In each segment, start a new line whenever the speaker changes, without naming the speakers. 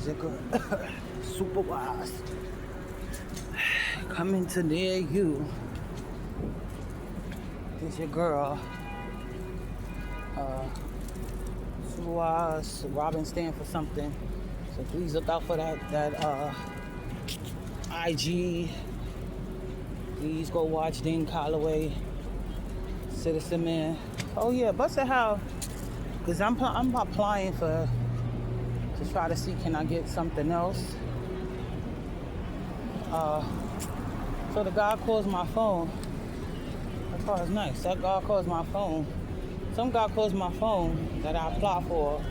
Is it good? Super wise. Coming to near you. Is your girl. Super wise. Robin stand for something. So please look out for that IG. Please go watch Dean Calloway, Citizen Man. Oh yeah, Buster how? Cause I'm applying to try to see can I get something else. So the guy calls my phone. That car is nice. That guy calls my phone. Some guy calls my phone that I applied for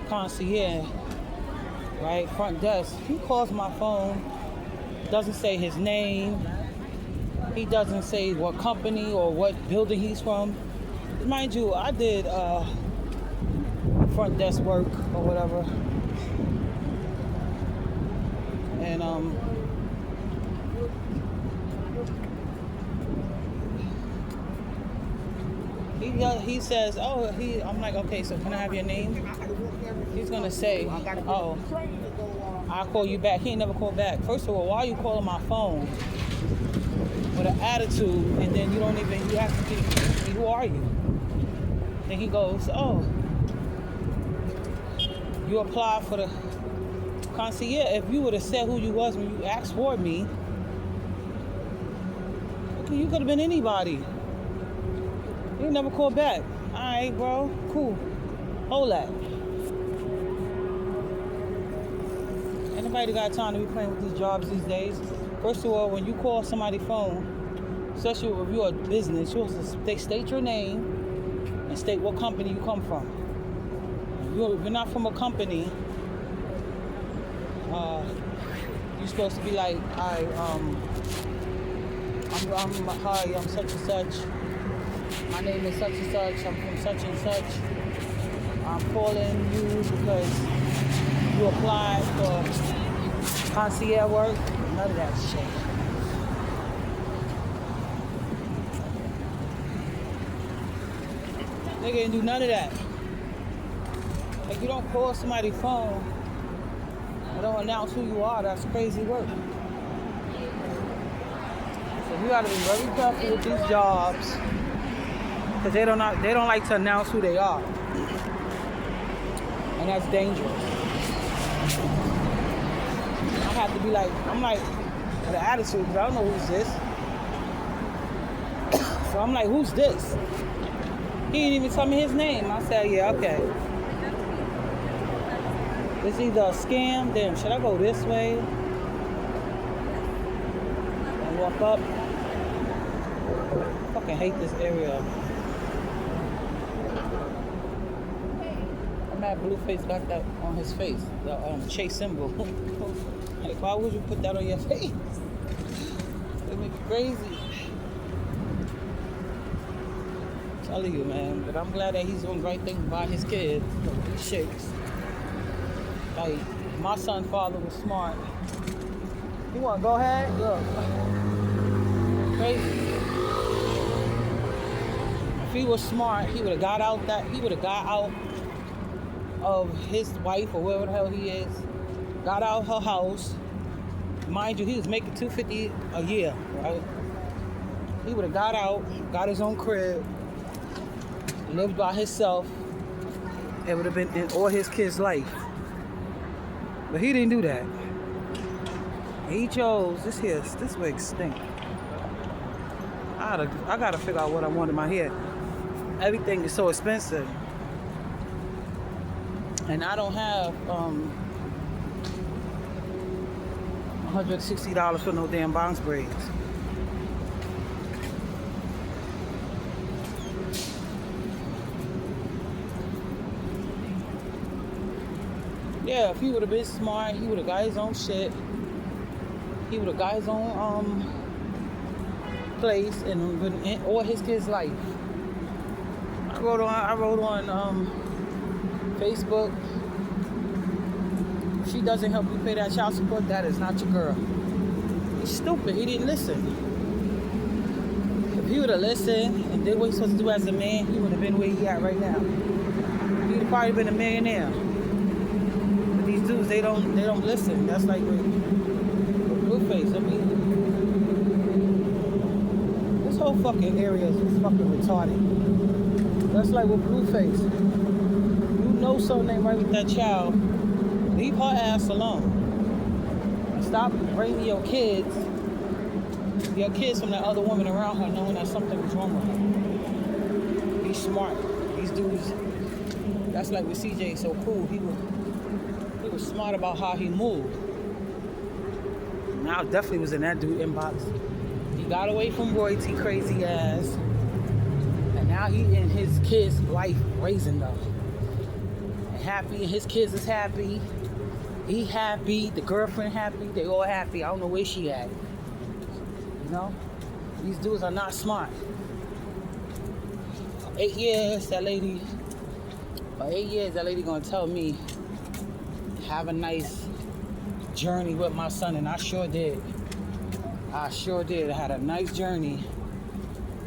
concierge, right? Front desk. He calls my phone. Doesn't say his name. He doesn't say what company or what building he's from. Mind you, I did front desk work or whatever. And he says, oh, I'm like, okay, so can I have your name? He's gonna say, oh, I'll call you back. He ain't never called back. First of all, why are you calling my phone with an attitude and then you have to think, who are you? Then he goes, oh, you applied for the concierge. If you would have said who you was when you asked for me, okay, you could have been anybody. You never called back. All right, bro, cool. Hold that. Anybody got time to be playing with these jobs these days? First of all, when you call somebody's phone, especially if you're a business, you're supposed to state your name and state what company you come from. If you're not from a company, you're supposed to be like, hi, I'm such and such. My name is such and such. I'm from such and such. I'm calling you because you applied for concierge work. None of that shit. Nigga didn't do none of that. Like, you don't call somebody's phone and don't announce who you are. That's crazy work. So you gotta be very careful with these jobs because they don't like to announce who they are, and that's dangerous. I have to be like, I'm like, with an attitude because I don't know who's this. So I'm like, who's this? He didn't even tell me his name. I said, yeah, okay. It's either a scam. Damn, should I go this way and walk up? I fucking hate this area. I'm mad Blueface got that on his face, the chase symbol. Like, why would you put that on your face? It makes me crazy. I'm telling you, man. But I'm glad that he's doing great things by his kids. These shakes. Like, my son's father was smart. You want to go ahead? Look. Crazy. If he was smart, he would have got out of his wife or wherever the hell he is. Got out of her house. Mind you, he was making $250 a year, right? He would have got out, got his own crib, lived by himself. It would have been in all his kids' life. But he didn't do that. He chose this wig stink. I gotta figure out what I want in my hair. Everything is so expensive. And I don't have $160 for no damn bounce braids. Yeah, if he would have been smart, he would have got his own shit. He would have got his own place and been in all his kids' life. I wrote on Facebook. If she doesn't help you pay that child support, that is not your girl. He's stupid. He didn't listen. If he would have listened and did what he's supposed to do as a man, he would have been where he at right now. He'd have probably been a millionaire. they don't listen. That's like with Blueface. I mean, this whole fucking area is fucking retarded. That's like with Blueface. You know something ain't right with that child. Leave her ass alone. Stop bringing your kids from that other woman around her knowing that something was wrong with her. Be smart. These dudes, that's like with CJ, so cool. He was smart about how he moved. Now definitely was in that dude inbox. He got away from royalty crazy ass. And now he in his kids' life raising them. And happy, and his kids is happy. He happy, the girlfriend happy, they all happy. I don't know where she at. You know? These dudes are not smart. 8 years, that lady gonna tell me, have a nice journey with my son, and I sure did. I had a nice journey.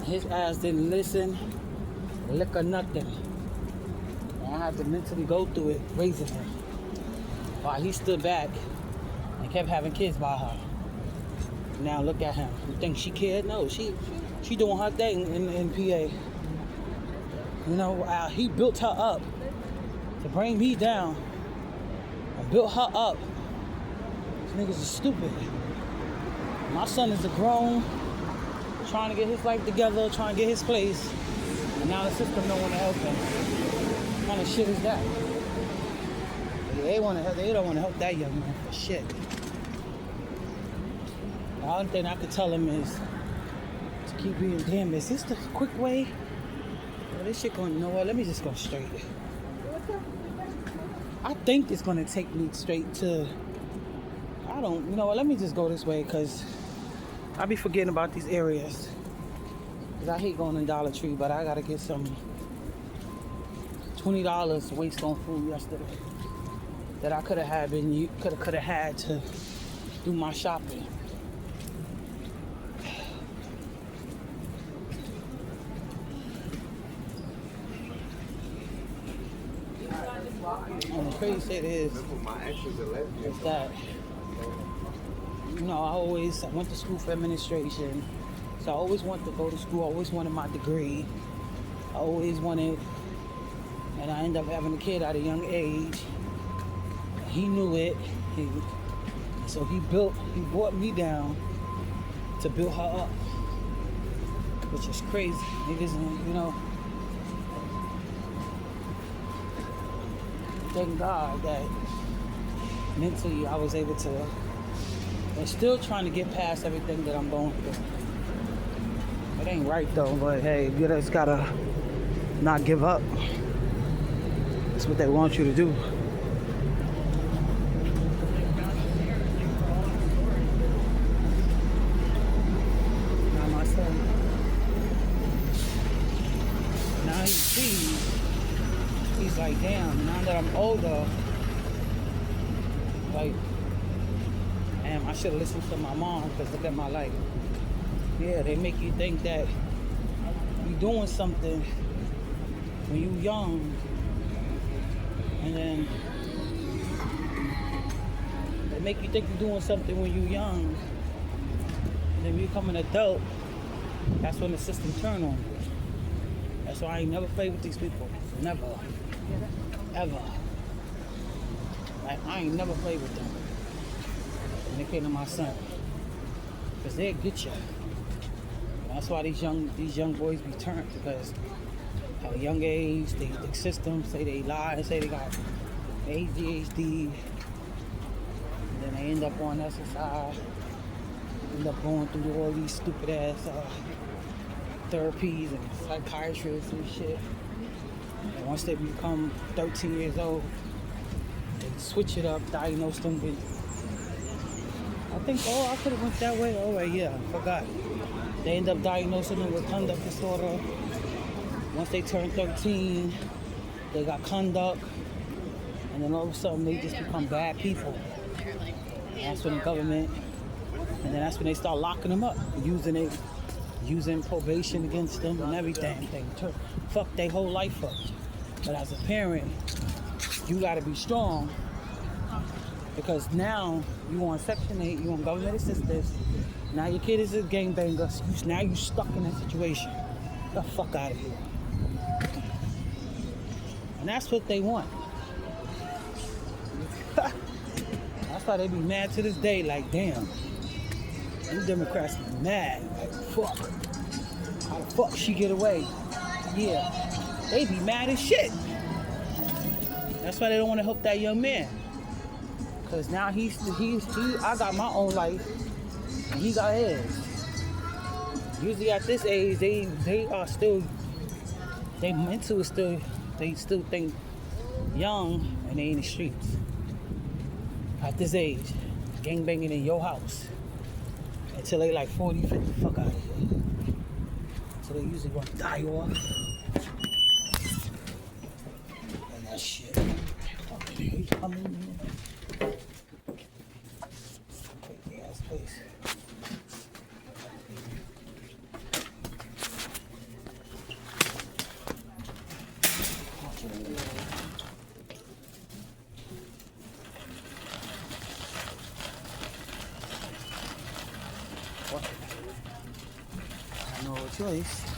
His ass didn't listen, lick or nothing. And I had to mentally go through it, raising him. While he stood back and kept having kids by her. Now look at him. You think she cared? No, she doing her thing in PA. You know, he built her up to bring me down and built her up. These niggas are stupid. My son is a grown, trying to get his life together, trying to get his place, and now the system don't want to help him. What kind of shit is that? They don't want to help that young man for shit. The only thing I could tell him is to keep being damn. Is this the quick way? Well, this shit going, you know what? Let me just go straight. I think it's gonna take me straight to. You know what? Let me just go this way because I be forgetting about these areas. Cause I hate going to Dollar Tree, but I gotta get some $20 waste on food yesterday that I could have had to do my shopping. And the crazy shit is that, you know, I went to school for administration, so I always wanted to go to school. I always wanted my degree. I always wanted, and I ended up having a kid at a young age. He knew it, so he brought me down to build her up, which is crazy. Niggas, you know, thank God that mentally I was able to, and still trying to get past everything that I'm going through. It ain't right though, but hey, you just gotta not give up. That's what they want you to do. He's like, damn, now that I'm older, like, damn, I should have listened to my mom, because look at my life. Yeah, they make you think that you're doing something when you're young, and then they make you think you're doing something when you're young, and then when you become an adult, that's when the system turns on you. That's why I ain't never played with these people. Never. Ever. Like, I ain't never played with them. When they came to my son. Because they'll get you. That's why these young boys be turned, because at a young age, the system say they lie, say they got ADHD, and then they end up on SSI, end up going through all these stupid ass therapies and psychiatrists and shit. And once they become 13 years old, they switch it up, diagnose them with, I think, I could have went that way. Oh, right, yeah, I forgot. They end up diagnosing them with conduct disorder. Once they turn 13, they got conduct, and then all of a sudden they just become bad people. And that's when the government, and then that's when they start locking them up, using probation against them and everything. They fuck their whole life up. But as a parent, you gotta be strong Because now you on Section 8, you on government assistance. Now your kid is a gangbanger. So now you stuck in that situation. Get the fuck out of here. And that's what they want. That's why they be mad to this day. Like, damn, these Democrats be mad. Like, fuck. How the fuck she get away? Yeah, they be mad as shit. That's why they don't want to help that young man. Cause now I got my own life, and he got his. Usually at this age, they are still, they mental is still, they still think young and they in the streets. At this age, gangbanging in your house until they like 40, 50, fuck out of here. So they usually want to die off. And that shit. Fucking coming. Crazy ass place. What? No choice.